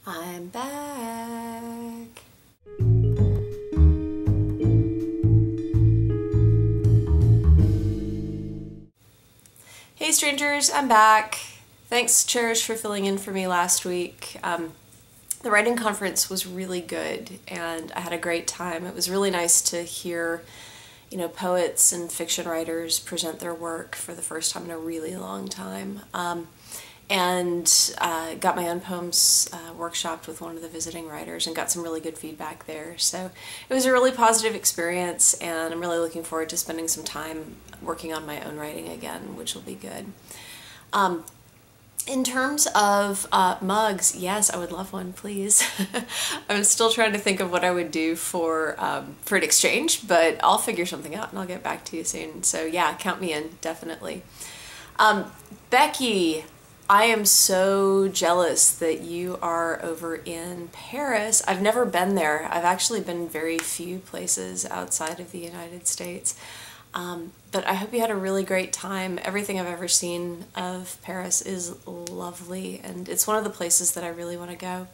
I'm back. Hey strangers, I'm back. Thanks Cherish for filling in for me last week. The writing conference was really good and I had a great time. It was really nice to hear, poets and fiction writers present their work for the first time in a really long time. And got my own poems workshopped with one of the visiting writers and got some really good feedback there. So it was a really positive experience and I'm really looking forward to spending some time working on my own writing again, which will be good. In terms of mugs, yes, I would love one, please. I'm still trying to think of what I would do for an exchange, but I'll figure something out and I'll get back to you soon. So yeah, count me in, definitely. Becky, I am so jealous that you are over in Paris. I've never been there. I've actually been very few places outside of the United States. But I hope you had a really great time. Everything I've ever seen of Paris is lovely, and it's one of the places that I really want to go.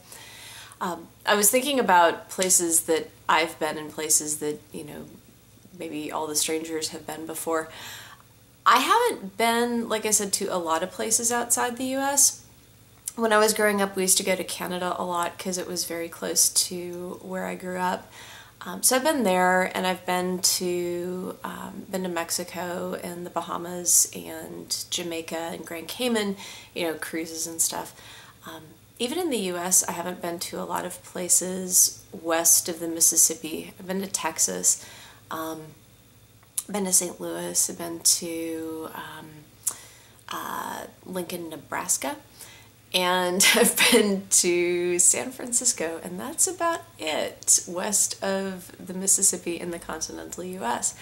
I was thinking about places that I've been and places that, maybe all the strangers have been before. I haven't been, like I said, to a lot of places outside the US. When I was growing up, we used to go to Canada a lot because it was very close to where I grew up. So I've been there, and I've been to Mexico and the Bahamas and Jamaica and Grand Cayman, cruises and stuff. Even in the US, I haven't been to a lot of places west of the Mississippi. I've been to Texas. Been to St. Louis, I've been to Lincoln, Nebraska, and I've been to San Francisco, and that's about it west of the Mississippi in the continental US.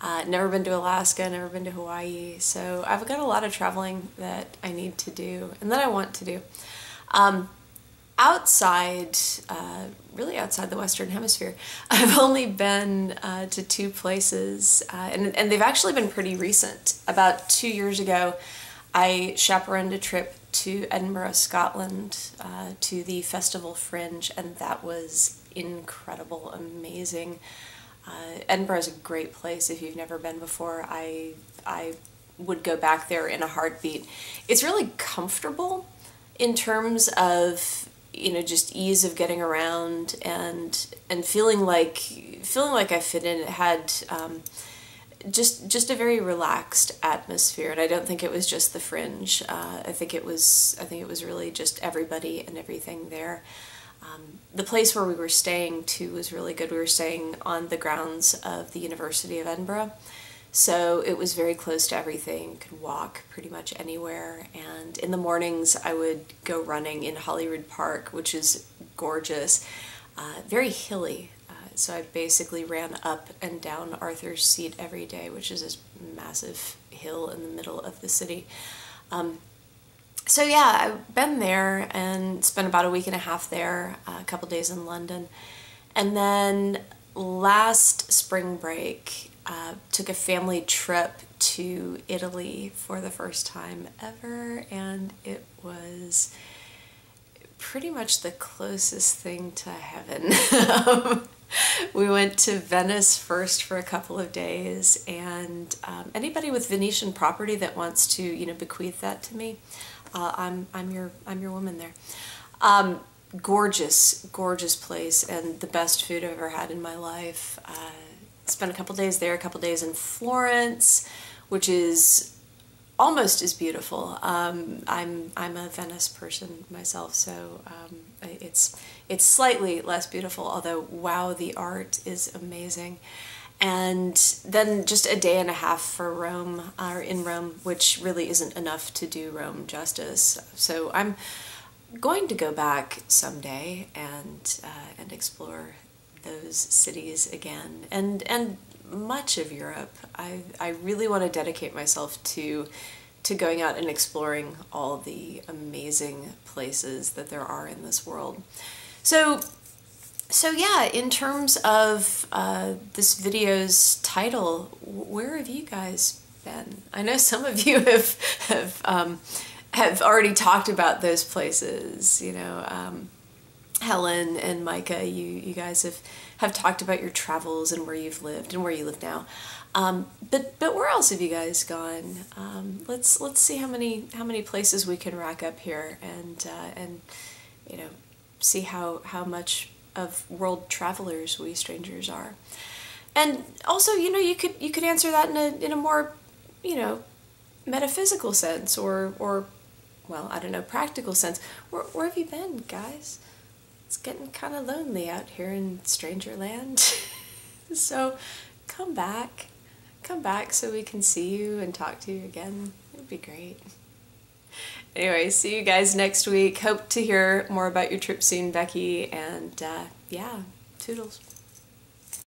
Never been to Alaska, never been to Hawaii, so I've got a lot of traveling that I need to do and that I want to do. Outside, really outside the Western Hemisphere, I've only been to two places, and they've actually been pretty recent. About 2 years ago, I chaperoned a trip to Edinburgh, Scotland, to the Festival Fringe, and that was incredible, amazing. Edinburgh is a great place if you've never been before. I would go back there in a heartbeat. It's really comfortable in terms of just ease of getting around and feeling like I fit in. It had just a very relaxed atmosphere, and I don't think it was just the Fringe. I think it was really just everybody and everything there. The place where we were staying too was really good. We were staying on the grounds of the University of Edinburgh. So it was very close to everything, could walk pretty much anywhere, and in the mornings I would go running in Holyrood Park, which is gorgeous, very hilly, so I basically ran up and down Arthur's Seat every day, which is this massive hill in the middle of the city. So yeah, I've been there and spent about a week and a half there, a couple days in London, and then last spring break took a family trip to Italy for the first time ever, and it was pretty much the closest thing to heaven. We went to Venice first for a couple of days, and anybody with Venetian property that wants to, bequeath that to me, I'm your woman there. Gorgeous, gorgeous place, and the best food I've ever had in my life. Spent a couple days there, a couple days in Florence, which is almost as beautiful. I'm a Venice person myself, so it's slightly less beautiful, although wow, the art is amazing. And then just a day and a half for Rome, or in Rome, which really isn't enough to do Rome justice. So I'm going to go back someday and explore those cities again, and much of Europe. I really want to dedicate myself to going out and exploring all the amazing places that there are in this world. So yeah, in terms of this video's title, where have you guys been? I know some of you have already talked about those places, Helen and Micah, you guys have talked about your travels and where you've lived and where you live now. But where else have you guys gone? Let's see how many places we can rack up here, and you know, see how much of world travelers we strangers are. And also, you could answer that in a more, you know, metaphysical sense, or well, I don't know, practical sense. Where have you been, guys? It's getting kind of lonely out here in stranger land. So come back. Come back so we can see you and talk to you again. It would be great. Anyway, see you guys next week. Hope to hear more about your trip soon, Becky. And yeah, toodles.